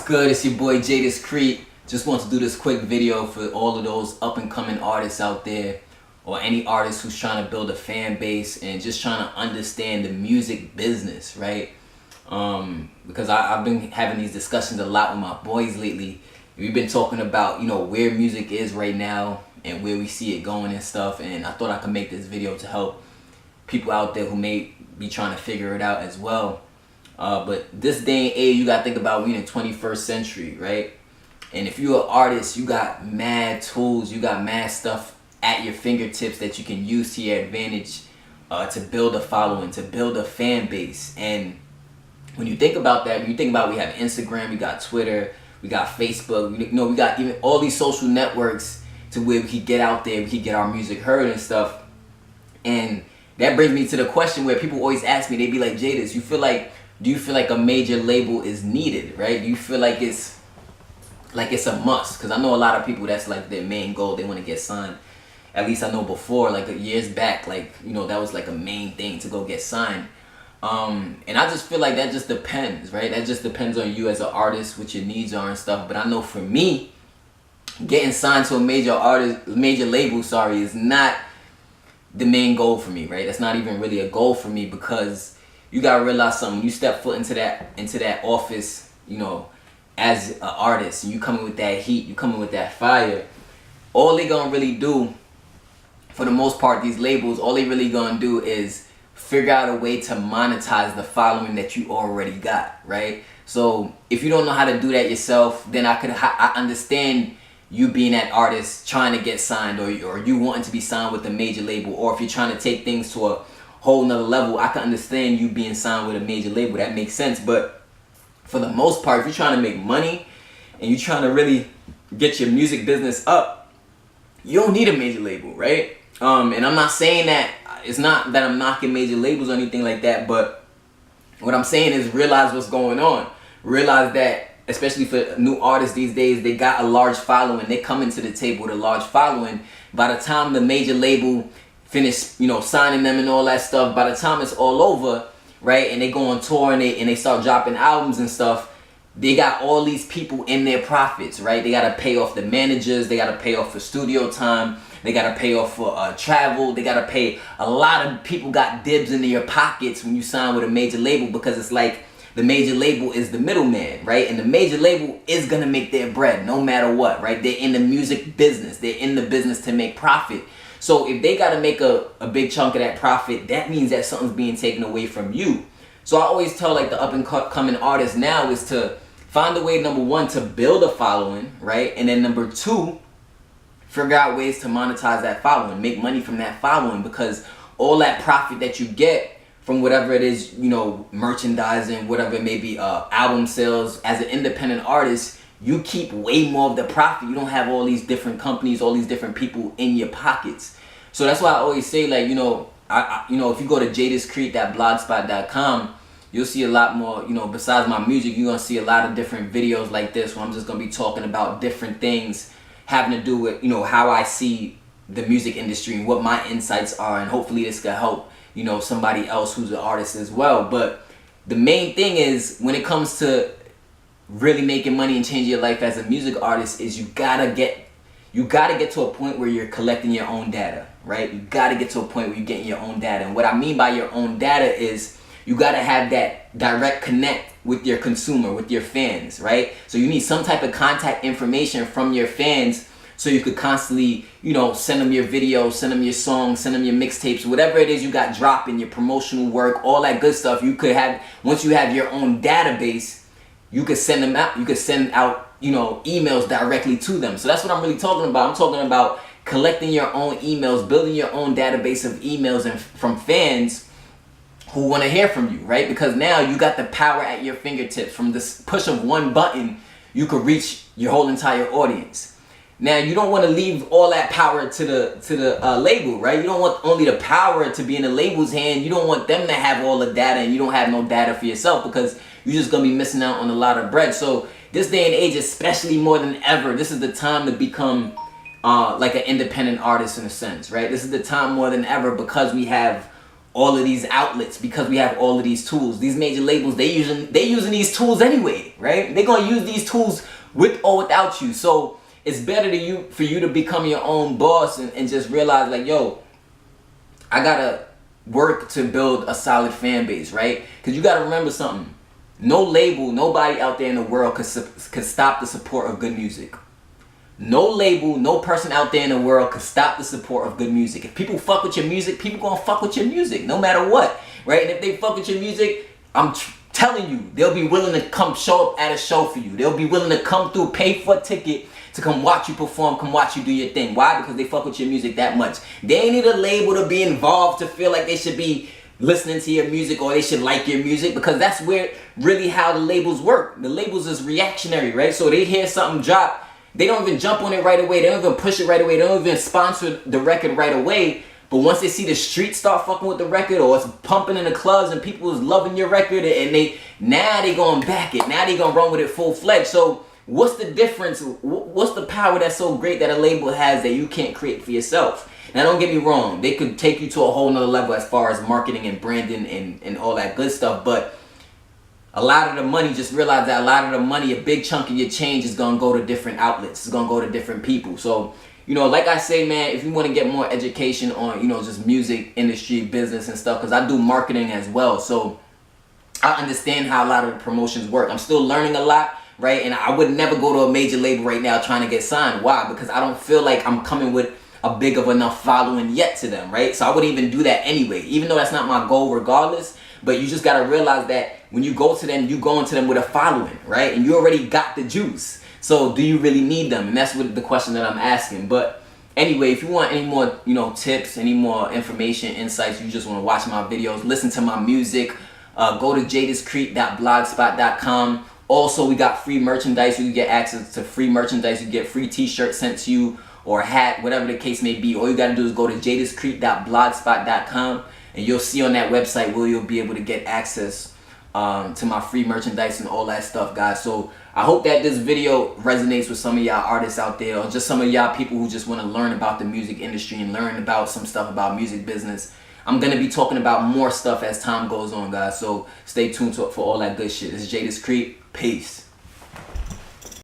good? It's your boy Jaydis Crete. Just want to do this quick video for all of those up and coming artists out there, or any artist who's trying to build a fan base and just trying to understand the music business, right? Because I've been having these discussions a lot with my boys lately. We've been talking about, where music is right now and where we see it going and stuff, and I thought I could make this video to help people out there who may be trying to figure it out as well. But this day and age, you gotta think about we in the 21st century, right? And if you're an artist, you got mad tools, you got mad stuff at your fingertips that you can use to your advantage to build a following, to build a fan base. And when you think about that, when you think about we have Instagram, we got Twitter, we got Facebook, we got even all these social networks to where we can get out there, we can get our music heard and stuff. And that brings me to the question where people always ask me, they be like, Jaydis, do you feel like a major label is needed, right? Do you feel like it's a must? Because I know a lot of people, that's like their main goal. They want to get signed. At least I know before, like years back, that was like a main thing to go get signed. And I just feel like that just depends, right? That just depends on you as an artist, what your needs are and stuff. But I know for me, getting signed to a major label, is not the main goal for me, right? That's not even really a goal for me, because you gotta realize something. You step foot into that office, as an artist, and you coming with that heat, you coming with that fire. All they gonna really do, for the most part, these labels, all they really gonna do is figure out a way to monetize the following that you already got, right? So if you don't know how to do that yourself, then I understand you being that artist trying to get signed, or you wanting to be signed with a major label, or if you're trying to take things to a whole nother level, I can understand you being signed with a major label. That makes sense. But for the most part, if you're trying to make money and you're trying to really get your music business up, you don't need a major label, right? And I'm not saying that, it's not that I'm knocking major labels or anything like that, but what I'm saying is realize what's going on. Realize that, especially for new artists these days, they got a large following. They come into the table with a large following. By the time the major label finish, signing them and all that stuff, by the time it's all over, right, and they go on tour and they start dropping albums and stuff, they got all these people in their profits, right? They got to pay off the managers, they got to pay off for studio time, they got to pay off for travel, they got to pay. A lot of people got dibs into your pockets when you sign with a major label, because it's like the major label is the middleman, right? And the major label is going to make their bread no matter what, right? They're in the music business, they're in the business to make profit. So if they got to make a big chunk of that profit, that means that something's being taken away from you. So I always tell like the up and coming artists now is to find a way, number one, to build a following, right? And then number two, figure out ways to monetize that following, make money from that following, because all that profit that you get from whatever it is, merchandising, whatever it may be, album sales, as an independent artist, you keep way more of the profit. You don't have all these different companies, all these different people in your pockets. So that's why I always say, like, if you go to jaydiscrete.blogspot.com, you'll see a lot more, besides my music, you're going to see a lot of different videos like this where I'm just going to be talking about different things having to do with, how I see the music industry and what my insights are. And hopefully this could help, somebody else who's an artist as well. But the main thing is, when it comes to really making money and changing your life as a music artist, is you gotta get to a point where you're collecting your own data, right? You gotta get to a point where you're getting your own data. And what I mean by your own data is you gotta have that direct connect with your consumer, with your fans, right? So you need some type of contact information from your fans, so you could constantly, send them your videos, send them your songs, send them your mixtapes, whatever it is you got dropping, your promotional work, all that good stuff. You could have, once you have your own database, you could send them out. You could send out, emails directly to them. So that's what I'm really talking about. I'm talking about collecting your own emails, building your own database of emails and from fans who want to hear from you, right? Because now you got the power at your fingertips. From this push of one button, you could reach your whole entire audience. Now, you don't want to leave all that power to the label, right? You don't want only the power to be in the label's hand. You don't want them to have all the data, and you don't have no data for yourself, because you're just going to be missing out on a lot of bread. So this day and age, especially more than ever, this is the time to become like an independent artist in a sense, right? This is the time more than ever, because we have all of these outlets because we have all of these tools. These major labels, they using these tools anyway, right? They're gonna use these tools with or without you. So it's better for you to become your own boss and just realize like, yo, I gotta work to build a solid fan base, right? Because you gotta remember something. No label, nobody out there in the world could stop the support of good music. No label, no person out there in the world could stop the support of good music. If people fuck with your music, people gonna fuck with your music no matter what, right? And if they fuck with your music, I'm telling you, they'll be willing to come show up at a show for you. They'll be willing to come through, pay for a ticket to come watch you perform, come watch you do your thing. Why? Because they fuck with your music that much. They ain't need a label to be involved to feel like they should be listening to your music or they should like your music, because that's where really how the labels work. The labels is reactionary, right? So they hear something drop, they don't even jump on it right away. They don't even push it right away. They don't even sponsor the record right away. But once they see the streets start fucking with the record, or it's pumping in the clubs and people is loving your record, and they gonna back it. Now they gonna run with it full fledged. So what's the difference? What's the power that's so great that a label has that you can't create for yourself? Now don't get me wrong, they could take you to a whole nother level as far as marketing and branding and all that good stuff, but a lot of the money, just realize that a lot of the money, a big chunk of your change is going to go to different outlets. It's going to go to different people. So, you know, like I say, man, if you want to get more education on, you know, just music industry, business and stuff, because I do marketing as well. So I understand how a lot of the promotions work. I'm still learning a lot, right? And I would never go to a major label right now trying to get signed. Why? Because I don't feel like I'm coming with a big of enough following yet to them, right? So I wouldn't even do that anyway, even though that's not my goal regardless. But you just got to realize that when you go to them, you going to them with a following, right? And you already got the juice. So do you really need them? And that's what the question that I'm asking. But anyway, if you want any more, you know, tips, any more information, insights, you just want to watch my videos, listen to my music, go to jaydiscrete.blogspot.com. Also, we got free merchandise. You can get access to free merchandise. You get free t-shirts sent to you, or a hat, whatever the case may be. All you got to do is go to jaydiscrete.blogspot.com. and you'll see on that website where you'll be able to get access to my free merchandise and all that stuff, guys. So I hope that this video resonates with some of y'all artists out there, or just some of y'all people who just want to learn about the music industry and learn about some stuff about music business. I'm going to be talking about more stuff as time goes on, guys. So stay tuned for all that good shit. This is Jaydis Crete. Peace.